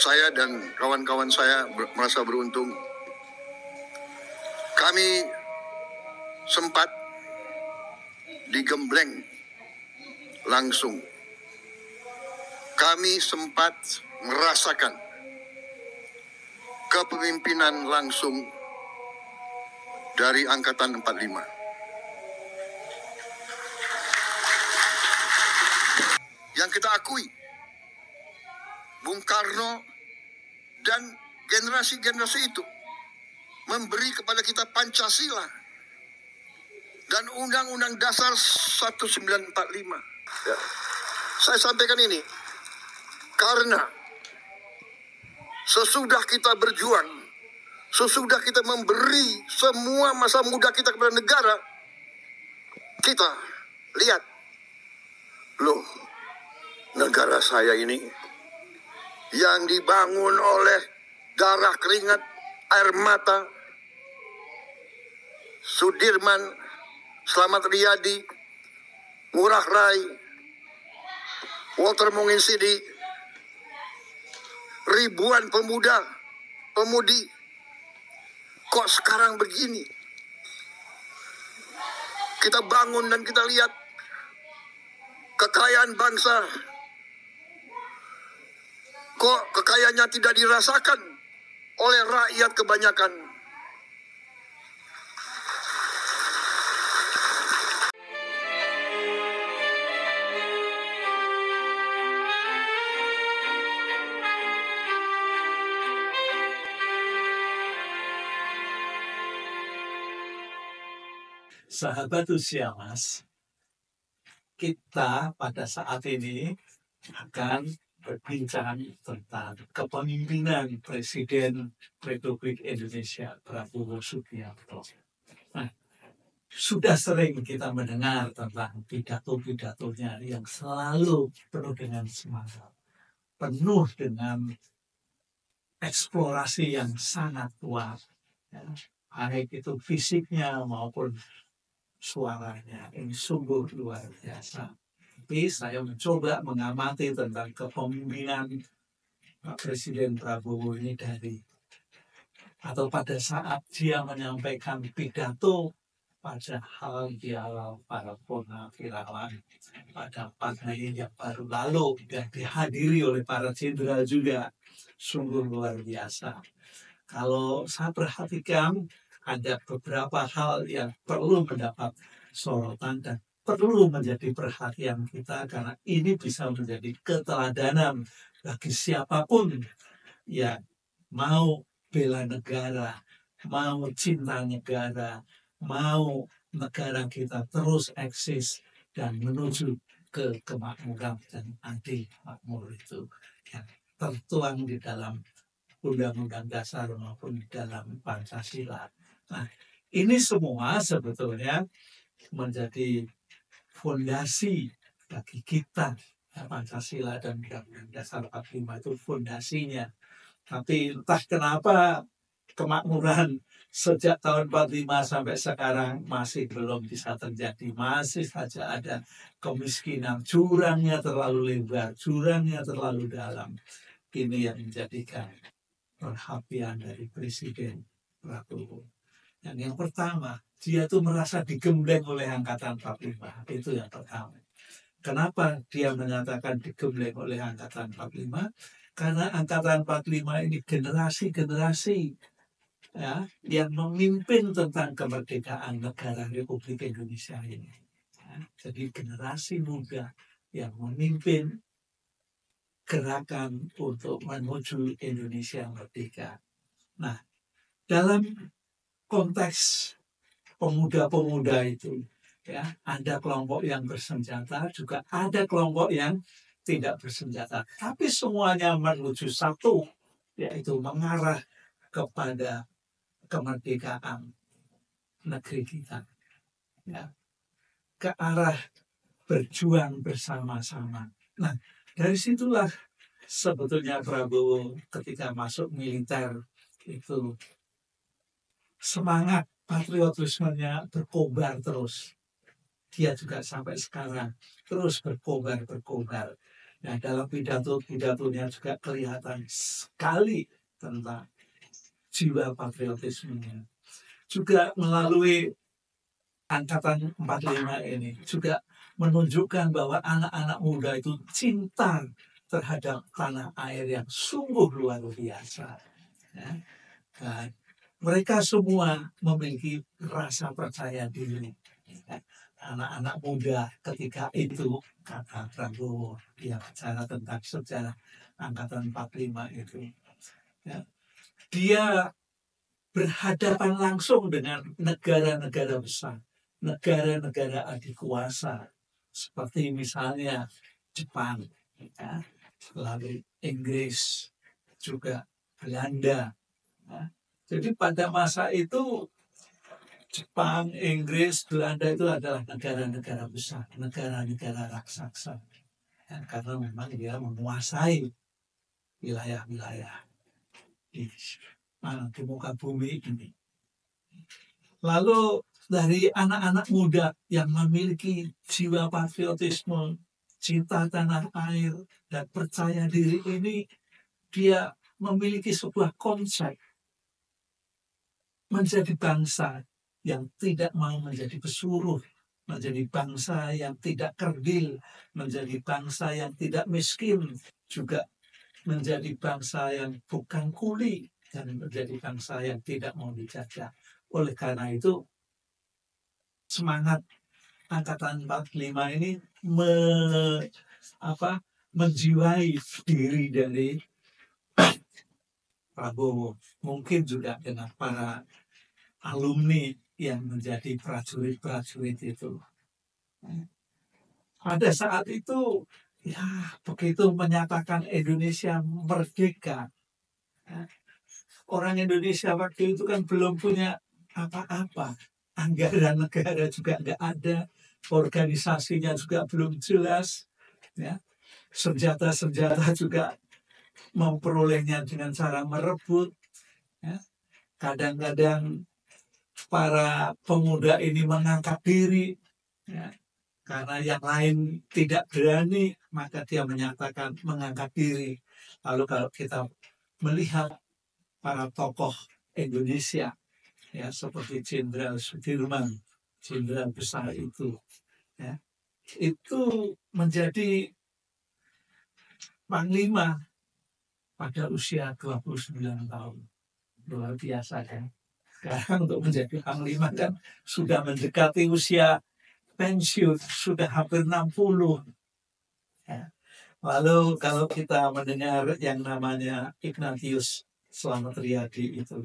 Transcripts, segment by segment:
saya dan kawan-kawan saya merasa beruntung. Kami sempat digembleng langsung. Kami sempat merasakan kepemimpinan langsung dari Angkatan 45. Yang kita akui, Bung Karno dan generasi-generasi itu memberi kepada kita Pancasila dan Undang-Undang Dasar 1945. Ya. Saya sampaikan ini karena sesudah kita berjuang, sesudah kita memberi semua masa muda kita kepada negara, kita lihat, loh, negara saya ini yang dibangun oleh darah, keringat, air mata, Sudirman, Slamet Riyadi, Ngurah Rai, Walter Monginsidi, ribuan pemuda, pemudi, kok sekarang begini? Kita bangun dan kita lihat kekayaan bangsa, kok kekayaannya tidak dirasakan oleh rakyat kebanyakan. Sahabat usia Mas, kita pada saat ini akan berbincang tentang kepemimpinan Presiden Republik Indonesia Prabowo Subianto. Nah, sudah sering kita mendengar tentang pidato-pidatonya yang selalu penuh dengan semangat, penuh dengan eksplorasi yang sangat kuat, ya, baik itu fisiknya maupun suaranya. Ini sungguh luar biasa. Tapi saya mencoba mengamati tentang kepemimpinan Pak Presiden Prabowo ini pada saat dia menyampaikan pidato pada halal para purnawirawan pada 4 Mei yang baru lalu dan dihadiri oleh para jenderal juga, sungguh luar biasa. Kalau saya perhatikan ada beberapa hal yang perlu mendapat sorotan dan perlu menjadi perhatian kita karena ini bisa menjadi keteladanan bagi siapapun yang mau bela negara, mau cinta negara, mau negara kita terus eksis dan menuju ke kemakmuran dan adil makmur itu yang tertuang di dalam Undang-Undang Dasar maupun di dalam Pancasila. Nah, ini semua sebetulnya menjadi fondasi bagi kita. Ya, Pancasila dan Undang-Undang Dasar 45 itu fondasinya. Tapi entah kenapa kemakmuran sejak tahun 45 sampai sekarang masih belum bisa terjadi. Masih saja ada kemiskinan, jurangnya terlalu lebar, jurangnya terlalu dalam. Ini yang menjadikan perhatian dari Presiden Prabowo. Yang pertama, dia tuh merasa digembleng oleh Angkatan 45. Itu yang pertama. Kenapa dia menyatakan digembleng oleh Angkatan 45? Karena Angkatan 45 ini generasi-generasi ya, yang memimpin tentang kemerdekaan negara Republik Indonesia ini. Ya, jadi generasi muda yang memimpin gerakan untuk menuju Indonesia merdeka. Nah, dalam konteks pemuda-pemuda itu, ya, ada kelompok yang bersenjata, juga ada kelompok yang tidak bersenjata. Tapi semuanya menuju satu, yaitu mengarah kepada kemerdekaan negeri kita. Ya, ke arah berjuang bersama-sama. Nah, dari situlah sebetulnya Prabowo ketika masuk militer itu semangat patriotismenya berkobar terus. Dia juga sampai sekarang terus berkobar. Ya, dalam pidatonya juga kelihatan sekali tentang jiwa patriotismenya. Juga melalui angkatan 45 ini juga menunjukkan bahwa anak-anak muda itu cinta terhadap tanah air yang sungguh luar biasa. Ya. Dan mereka semua memiliki rasa percaya diri. Ya. Anak-anak muda ketika itu, kata Prabowo, dia bicara tentang sejarah angkatan 45 itu. Ya. Dia berhadapan langsung dengan negara-negara besar, negara-negara adikuasa, seperti misalnya Jepang, ya, lalu Inggris, juga Belanda. Ya. Jadi pada masa itu Jepang, Inggris, Belanda itu adalah negara-negara besar, negara-negara raksasa. Ya, karena memang dia menguasai wilayah-wilayah di muka bumi ini. Lalu dari anak-anak muda yang memiliki jiwa patriotisme, cinta tanah air, dan percaya diri ini, dia memiliki sebuah konsep menjadi bangsa yang tidak mau menjadi pesuruh, menjadi bangsa yang tidak kerdil, menjadi bangsa yang tidak miskin, juga menjadi bangsa yang bukan kuli, dan menjadi bangsa yang tidak mau dijajah. Oleh karena itu, semangat angkatan 45 ini menjiwai diri dari Prabowo. Mungkin juga dengan para alumni yang menjadi prajurit-prajurit itu. Pada saat itu, ya begitu menyatakan Indonesia merdeka. Orang Indonesia waktu itu kan belum punya apa-apa. Anggaran negara juga nggak ada. Organisasinya juga belum jelas. Ya. Senjata-senjata juga memperolehnya dengan cara merebut. Ya. Kadang-kadang para pemuda ini mengangkat diri. Ya. Karena yang lain tidak berani, maka dia menyatakan mengangkat diri. Lalu kalau kita melihat para tokoh Indonesia, ya seperti Jenderal Sudirman, jenderal besar itu, ya, itu menjadi panglima pada usia 29 tahun. Luar biasa kan. Sekarang untuk menjadi panglima kan sudah mendekati usia pensiun, sudah hampir 60. Ya. Lalu kalau kita mendengar yang namanya Ignatius Slamet Riyadi itu,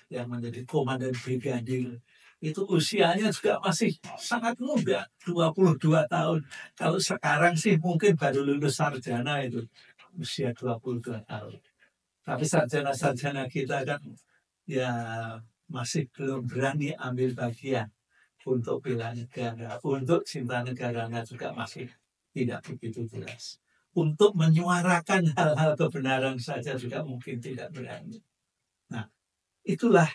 yang menjadi komandan brigadir, itu usianya juga masih sangat muda, 22 tahun. Kalau sekarang sih mungkin baru lulus sarjana itu, usia 22 tahun. Tapi sarjana-sarjana kita kan ya masih belum berani ambil bagian untuk bela negara, untuk cinta negaranya juga masih tidak begitu jelas. Untuk menyuarakan hal-hal kebenaran saja juga mungkin tidak berani. Nah, itulah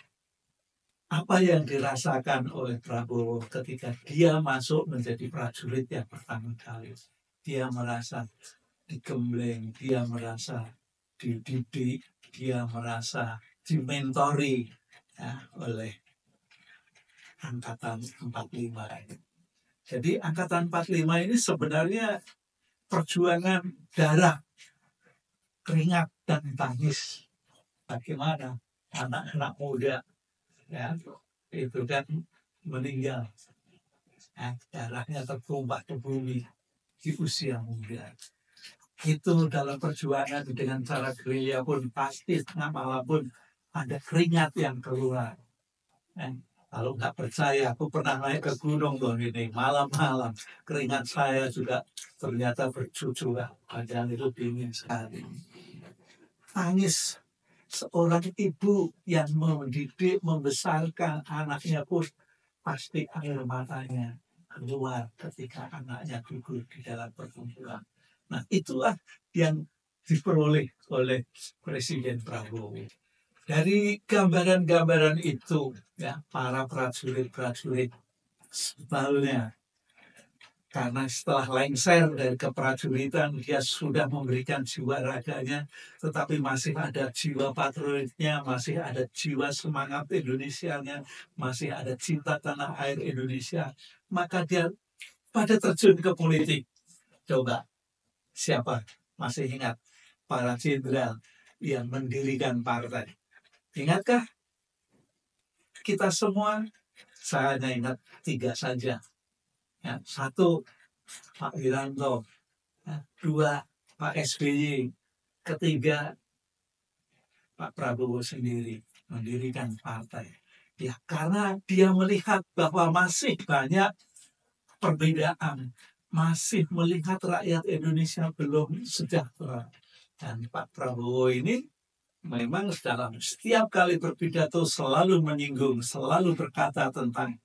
apa yang dirasakan oleh Prabowo ketika dia masuk menjadi prajurit yang pertama kali. Dia merasa digembleng, dia merasa dididik, dia merasa dimentori, ya, oleh angkatan 45. Jadi angkatan 45 ini sebenarnya perjuangan darah, keringat, dan tangis. Bagaimana anak-anak muda, ya, itu kan meninggal, ya, darahnya tertumpah ke bumi di usia muda. Itu dalam perjuangan dengan cara gerilya pun pasti tengah malam pun ada keringat yang keluar. Kalau nggak percaya, aku pernah naik ke gunung tuh ini malam-malam, keringat saya juga ternyata bercucuran, padahal itu dingin sekali. Tangis seorang ibu yang mendidik, membesarkan anaknya pun pasti air matanya keluar ketika anaknya gugur di dalam pertempuran. Nah, itulah yang diperoleh oleh Presiden Prabowo. Dari gambaran-gambaran itu, ya, para prajurit-prajurit sebetulnya Karena setelah lengser dari keprajuritan, dia sudah memberikan jiwa raganya, tetapi masih ada jiwa patriotnya, masih ada jiwa semangat Indonesianya, masih ada cinta tanah air Indonesia. Maka dia pada terjun ke politik. Coba, siapa masih ingat para jenderal yang mendirikan partai? Ingatkah kita semua? Saya hanya ingat 3 saja. Ya, 1, Pak Wiranto, 2, Pak SBY, ketiga, Pak Prabowo sendiri mendirikan partai. Ya, karena dia melihat bahwa masih banyak perbedaan, masih melihat rakyat Indonesia belum sejahtera. Dan Pak Prabowo ini memang dalam setiap kali berpidato selalu menyinggung, selalu berkata tentang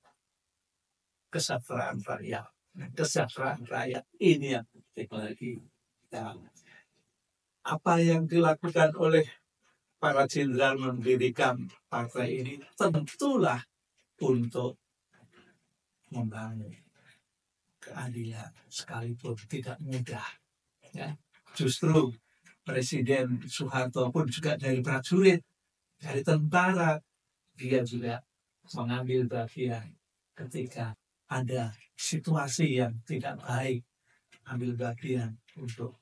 kesejahteraan rakyat. Kesejahteraan rakyat ini yang penting lagi. Dan apa yang dilakukan oleh para jenderal mendirikan partai ini tentulah untuk membangun keadilan, sekalipun tidak mudah. Ya. Justru Presiden Soeharto pun juga dari prajurit, dari tentara, dia juga mengambil bagian ketika ada situasi yang tidak baik, ambil bagian untuk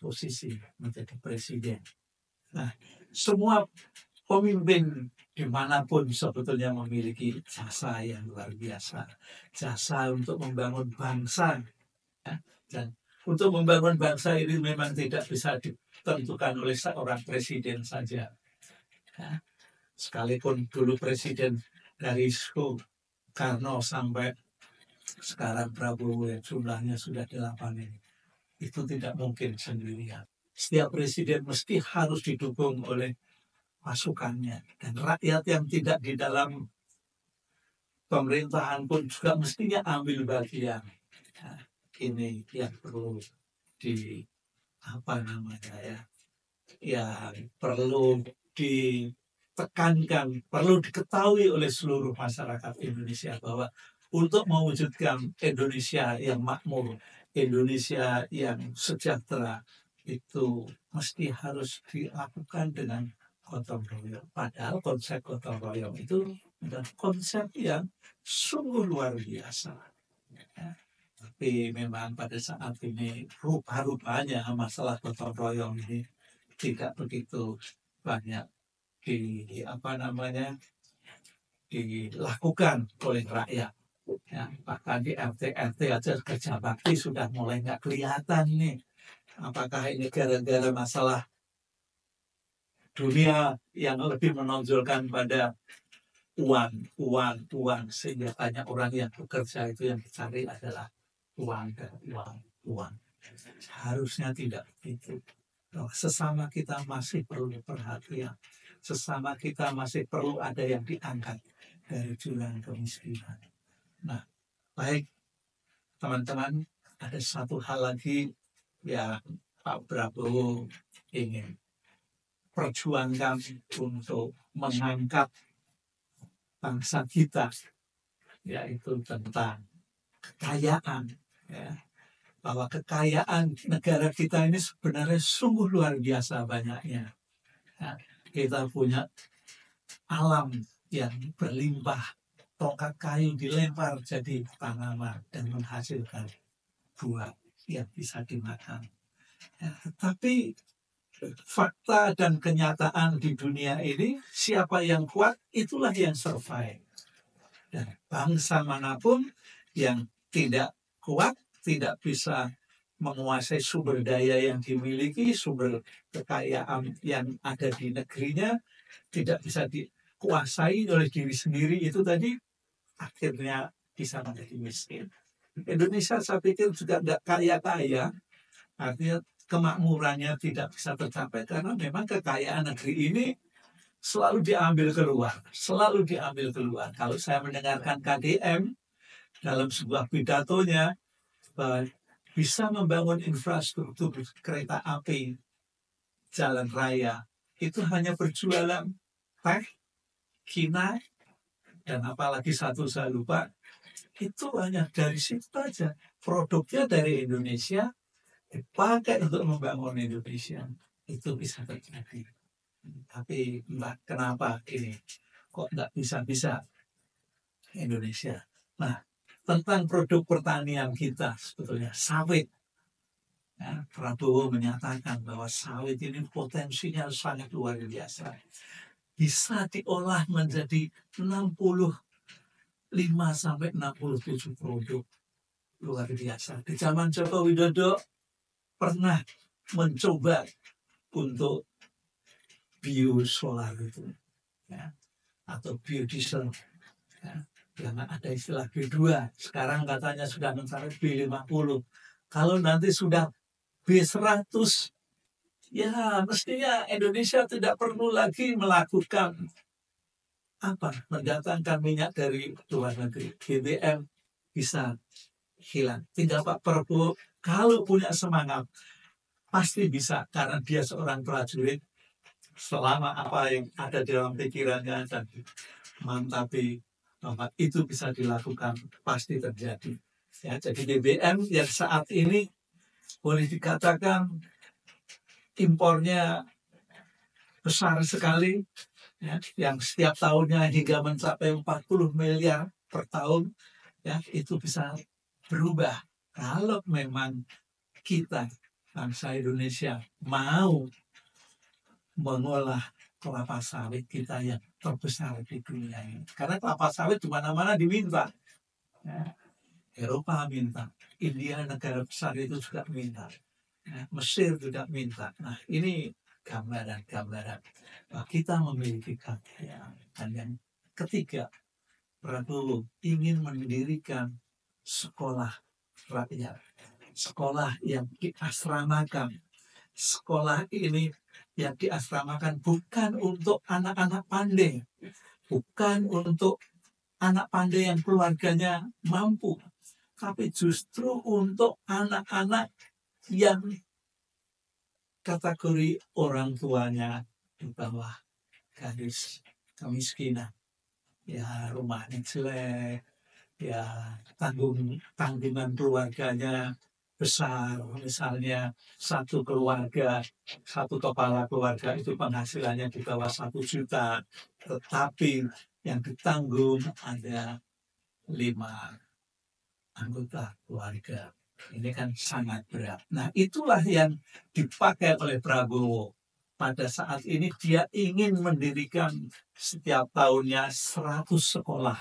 posisi menjadi presiden. Nah, semua pemimpin dimanapun sebetulnya memiliki jasa yang luar biasa, jasa untuk membangun bangsa. Ya. Dan untuk membangun bangsa ini memang tidak bisa ditentukan oleh seorang presiden saja. Ya. Sekalipun dulu presiden dari Soekarno sampai sekarang Prabowo yang jumlahnya sudah 8 ini, itu tidak mungkin sendirian. Setiap presiden mesti harus didukung oleh pasukannya, dan rakyat yang tidak di dalam pemerintahan pun juga mestinya ambil bagian. Nah, ini yang perlu yang perlu ditekankan, perlu diketahui oleh seluruh masyarakat Indonesia bahwa untuk mewujudkan Indonesia yang makmur, Indonesia yang sejahtera, itu mesti harus dilakukan dengan gotong royong. Padahal konsep gotong royong itu adalah konsep yang sungguh luar biasa. Ya. Tapi memang pada saat ini rupa-rupanya masalah gotong royong ini tidak begitu banyak dilakukan oleh rakyat. Ya, bahkan di RT aja kerja bakti sudah mulai nggak kelihatan nih. Apakah ini gara-gara masalah dunia yang lebih menonjolkan pada uang, sehingga banyak orang yang bekerja itu yang dicari adalah uang dan uang. Harusnya tidak begitu. Sesama kita masih perlu perhatian, sesama kita masih perlu ada yang diangkat dari jurang kemiskinan. Nah, baik teman-teman, ada satu hal lagi yang Pak Prabowo ingin perjuangkan untuk mengangkat bangsa kita, yaitu tentang kekayaan. Ya. Bahwa kekayaan negara kita ini sebenarnya sungguh luar biasa banyaknya. Ya. Kita punya alam yang berlimpah. Tongkat kayu dilempar jadi tanaman dan menghasilkan buah yang bisa dimakan. Ya, tapi fakta dan kenyataan di dunia ini, siapa yang kuat itulah yang survive. Dan bangsa manapun yang tidak kuat, tidak bisa menguasai sumber daya yang dimiliki, sumber kekayaan yang ada di negerinya, tidak bisa dikuasai oleh diri sendiri, itu tadi akhirnya bisa menjadi miskin. Indonesia saya pikir juga tidak kaya-kaya, artinya kemakmurannya tidak bisa tercapai karena memang kekayaan negeri ini selalu diambil keluar. Kalau saya mendengarkan KDM dalam sebuah pidatonya, bisa membangun infrastruktur kereta api, jalan raya, itu hanya berjualan teh, kinai, dan apalagi satu saya lupa, Itu hanya dari situ aja. Produknya dari Indonesia dipakai untuk membangun Indonesia. Itu bisa terjadi. Tapi entah kenapa ini kok nggak bisa-bisa Indonesia. Nah, tentang produk pertanian kita sebetulnya sawit. Ya, Prabowo menyatakan bahwa sawit ini potensinya sangat luar biasa. Bisa diolah menjadi 65 sampai 67 produk luar biasa. Di zaman Joko Widodo pernah mencoba untuk biosolar itu, ya, atau biodiesel. Ya. Jangan ada istilah B2. Sekarang katanya sudah mencapai B50. Kalau nanti sudah B100, ya mestinya Indonesia tidak perlu lagi melakukan mendatangkan minyak dari luar negeri. BBM bisa hilang. Tinggal Pak Prabowo kalau punya semangat pasti bisa, karena dia seorang prajurit. Selama apa yang ada di dalam pikirannya dan mantapi bahwa itu bisa dilakukan, pasti terjadi. Ya, jadi BBM yang saat ini boleh dikatakan impornya besar sekali, ya, yang setiap tahunnya hingga mencapai 40 miliar per tahun, ya, itu bisa berubah kalau memang kita bangsa Indonesia mau mengolah kelapa sawit kita yang terbesar di dunia ini. Karena kelapa sawit di mana-mana diminta. Ya. Eropa minta, India negara besar itu juga minta, ya, Mesir juga minta. Nah, ini gambaran-gambaran bahwa kita memiliki kekayaan. Dan yang ketiga, Prabowo ingin mendirikan sekolah rakyat, sekolah yang diasramakan. Sekolah ini yang diasramakan bukan untuk anak-anak pandai, bukan untuk anak pandai yang keluarganya mampu, tapi justru untuk anak-anak yang kategori orang tuanya di bawah garis kemiskinan. Ya, rumahnya jelek, ya tanggungan keluarganya besar. Misalnya satu keluarga, satu kepala keluarga itu penghasilannya di bawah 1 juta, tetapi yang ditanggung ada 5 anggota keluarga. Ini kan sangat berat. Nah, itulah yang dipakai oleh Prabowo. Pada saat ini dia ingin mendirikan setiap tahunnya 100 sekolah